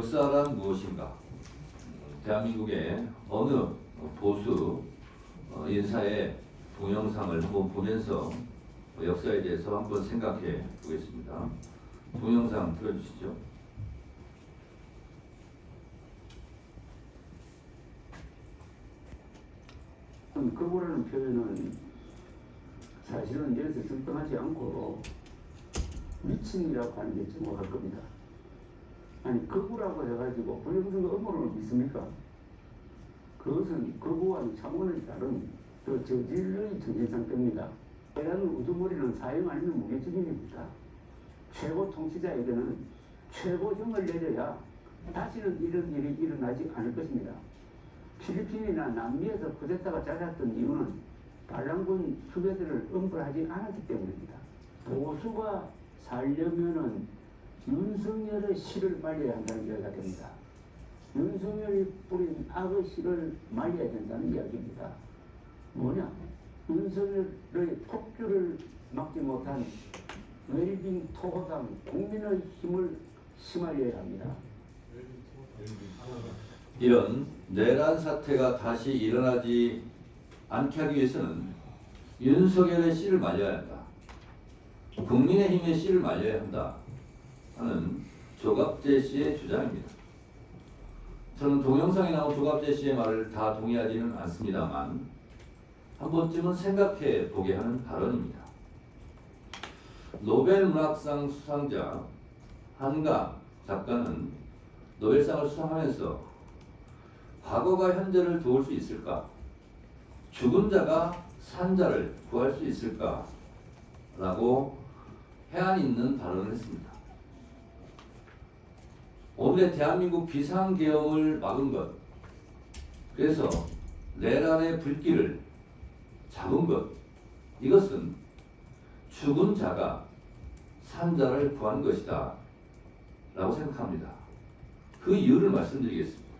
역사란 무엇인가? 대한민국의 어느 보수 인사의 동영상을 한번 보면서 역사에 대해서 한번 생각해 보겠습니다. 동영상 틀어주시죠. 거부라는 표현은 사실은 여기서 적당하지 않고 미친이라고 하는 게 정확할 겁니다. 아니 거부라고 해가지고 불경선거 업무를 믿습니까? 그것은 거부와는 차원이 다른 저질의 정신상태입니다. 이라는 우두머리는 사형 아니면 무기징역입니다. 최고 통치자에게는 최고형을 내려야 다시는 이런 일이 일어나지 않을 것입니다. 필리핀이나 남미에서 쿠데타가 잦았던 이유는 반란군 수배들을 엄벌하지 않았기 때문입니다. 보수가 살려면은 윤석열의 씨를 말려야 한다는 이야기가 됩니다. 윤석열이 뿌린 악의 씨를 말려야 된다는 이야기입니다. 뭐냐? 윤석열의 폭주를 막지 못한 웰빙 토호당 국민의 힘을 심하려야 합니다. 이런 내란 사태가 다시 일어나지 않게 하기 위해서는 윤석열의 씨를 말려야 한다. 국민의힘의 씨를 말려야 한다 하는 조갑재 씨의 주장입니다. 저는 동영상에 나온 조갑재 씨의 말을 다 동의하지는 않습니다만 한 번쯤은 생각해 보게 하는 발언입니다. 노벨 문학상 수상자 한강 작가는 노벨상을 수상하면서 과거가 현재를 도울 수 있을까? 죽은 자가 산 자를 구할 수 있을까? 라고 해안 있는 발언을 했습니다. 오늘의 대한민국 비상계엄을 막은 것, 그래서 내란의 불길을 잡은 것, 이것은 죽은 자가 산 자를 구한 것이다 라고 생각합니다. 그 이유를 말씀드리겠습니다.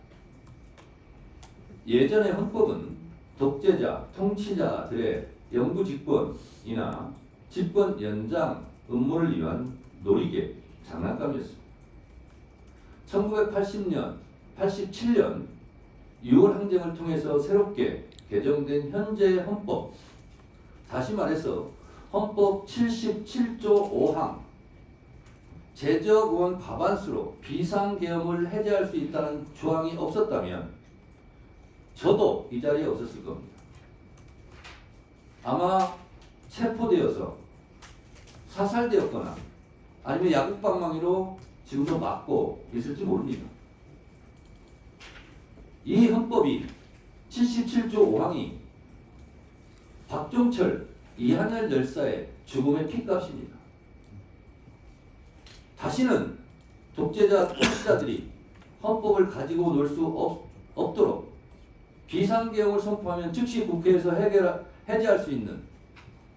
예전의 헌법은 독재자, 통치자들의 영구 집권이나 집권 연장 음모를 위한 놀이개, 장난감이었습니다. 1980년, 87년 6월 항쟁을 통해서 새롭게 개정된 현재의 헌법, 다시 말해서 헌법 77조 5항 제적 의원 과반수로 비상계엄을 해제할 수 있다는 조항이 없었다면 저도 이 자리에 없었을 겁니다. 아마 체포되어서 사살되었거나 아니면 야국방망이로 지금도 맞고 있을지 모릅니다. 이 헌법이 77조 5항이 박종철, 이한열 열사의 죽음의 핏값입니다. 다시는 독재자, 통치자들이 헌법을 가지고 놀 수 없도록 비상계엄을 선포하면 즉시 국회에서 해제할 수 있는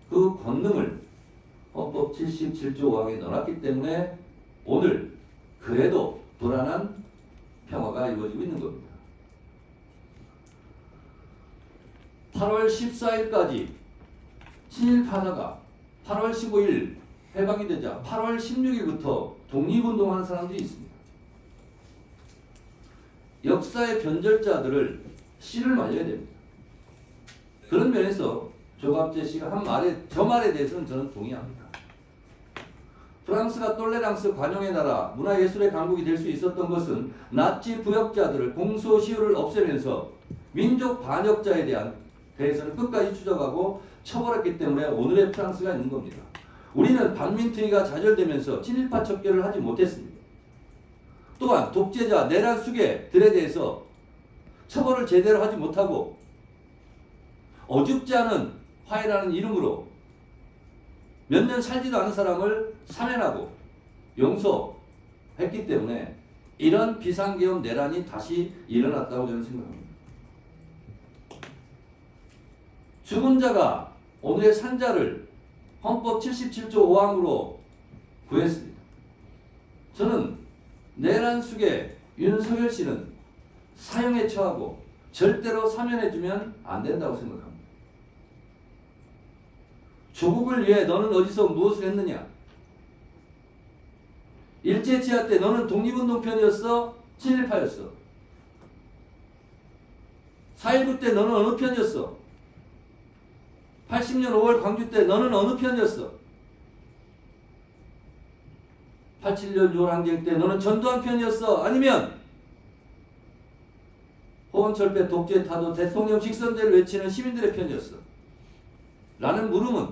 그 권능을 헌법 77조 5항에 넣어놨기 때문에 오늘 그래도 불안한 평화가 이루어지고 있는 겁니다. 8월 14일까지 친일파사가 8월 15일 해방이 되자 8월 16일부터 독립운동하는 사람들이 있습니다. 역사의 변절자들을 씨를 말려야 됩니다. 그런 면에서 조갑재 씨가 한 말에, 저 말에 대해서는 저는 동의합니다. 프랑스가 똘레랑스 관용의 나라, 문화예술의 강국이 될 수 있었던 것은 나치 부역자들을 공소시효를 없애면서 민족 반역자에 대해서는 끝까지 추적하고 처벌했기 때문에 오늘의 프랑스가 있는 겁니다. 우리는 반민특위가 좌절되면서 친일파 척결을 하지 못했습니다. 또한 독재자, 내란 수괴들에 대해서 처벌을 제대로 하지 못하고 어줍지 않은 화해라는 이름으로 몇 년 살지도 않은 사람을 사면하고 용서했기 때문에 이런 비상계엄 내란이 다시 일어났다고 저는 생각합니다. 죽은 자가 오늘의 산자를 헌법 77조 5항으로 구했습니다. 저는 내란 수괴 윤석열 씨는 사형에 처하고 절대로 사면해주면 안 된다고 생각합니다. 조국을 위해 너는 어디서 무엇을 했느냐? 일제치하 때 너는 독립운동 편이었어? 친일파였어. 4.19 때 너는 어느 편이었어? 80년 5월 광주 때 너는 어느 편이었어? 87년 6월 항쟁 때 너는 전두환 편이었어? 아니면 호원철폐 독재 타도 대통령 직선제를 외치는 시민들의 편이었어? 라는 물음은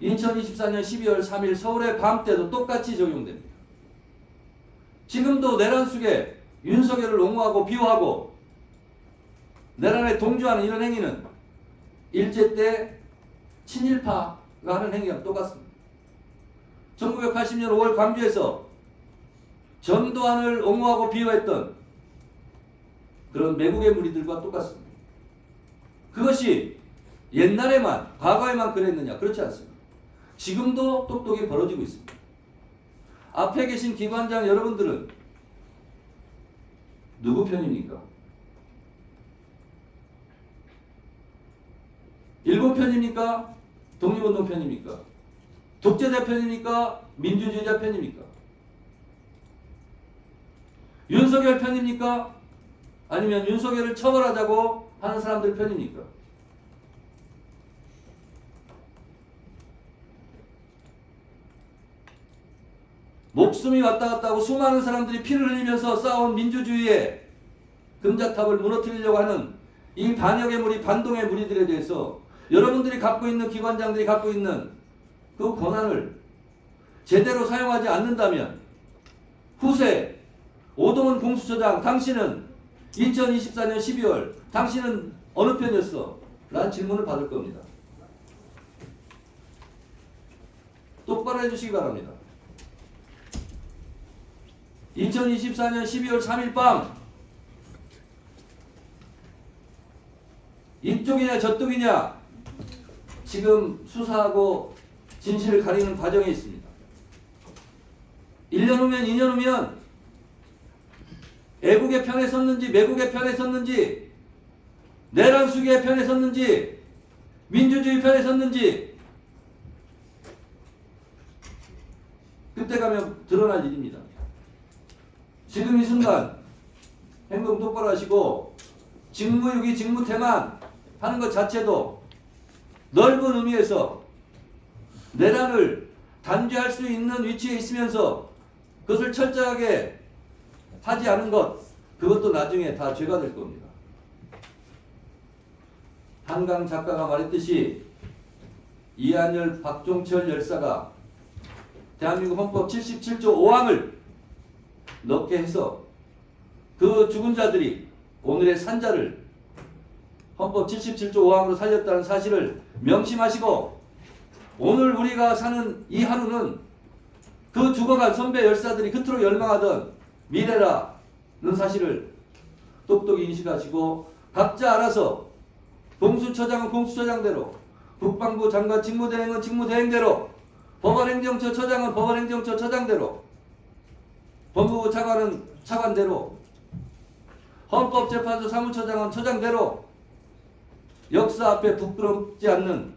2024년 12월 3일 서울의 밤 때도 똑같이 적용됩니다. 지금도 내란 속에 윤석열을 옹호하고 비호하고 내란에 동조하는 이런 행위는 일제 때 친일파가 하는 행위랑 똑같습니다. 1980년 5월 광주에서 전두환을 옹호하고 비호했던 그런 매국의 무리들과 똑같습니다. 그것이 옛날에만, 과거에만 그랬느냐? 그렇지 않습니다. 지금도 똑똑히 벌어지고 있습니다. 앞에 계신 기관장 여러분들은 누구 편입니까? 일본 편입니까? 독립운동 편입니까? 독재자 편입니까? 민주주의자 편입니까? 윤석열 편입니까? 아니면 윤석열을 처벌하자고 하는 사람들 편입니까? 목숨이 왔다 갔다 하고 수많은 사람들이 피를 흘리면서 쌓아온 민주주의의 금자탑을 무너뜨리려고 하는 이 반역의 무리, 반동의 무리들에 대해서 여러분들이 갖고 있는, 기관장들이 갖고 있는 그 권한을 제대로 사용하지 않는다면 후세 오동훈 공수처장, 당신은 2024년 12월 당신은 어느 편이었어? 라는 질문을 받을 겁니다. 똑바로 해주시기 바랍니다. 2024년 12월 3일 밤 이쪽이냐 저쪽이냐 지금 수사하고 진실을 가리는 과정에 있습니다. 1년 후면 2년 후면 애국의 편에 섰는지 매국의 편에 섰는지 내란 수기의 편에 섰는지 민주주의 편에 섰는지 그때 가면 드러날 일입니다. 지금 이 순간 행동 똑바로 하시고 직무유기 직무태만 하는 것 자체도 넓은 의미에서 내란을 단죄할 수 있는 위치에 있으면서 그것을 철저하게 하지 않은 것, 그것도 나중에 다 죄가 될 겁니다. 한강 작가가 말했듯이 이한열, 박종철 열사가 대한민국 헌법 77조 5항을 넣게 해서 그 죽은 자들이 오늘의 산자를 헌법 77조 5항으로 살렸다는 사실을 명심하시고 오늘 우리가 사는 이 하루는 그 죽어간 선배 열사들이 그토록 열망하던 미래라는 사실을 똑똑히 인식하시고 각자 알아서 공수처장은 공수처장대로, 국방부 장관 직무대행은 직무대행대로, 법원행정처 처장은 법원행정처 처장대로, 법무부 차관은 차관대로, 헌법재판소 사무처장은 처장대로 역사 앞에 부끄럽지 않는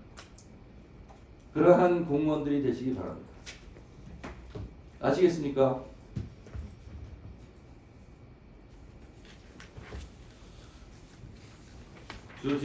그러한 공무원들이 되시기 바랍니다. 아시겠습니까?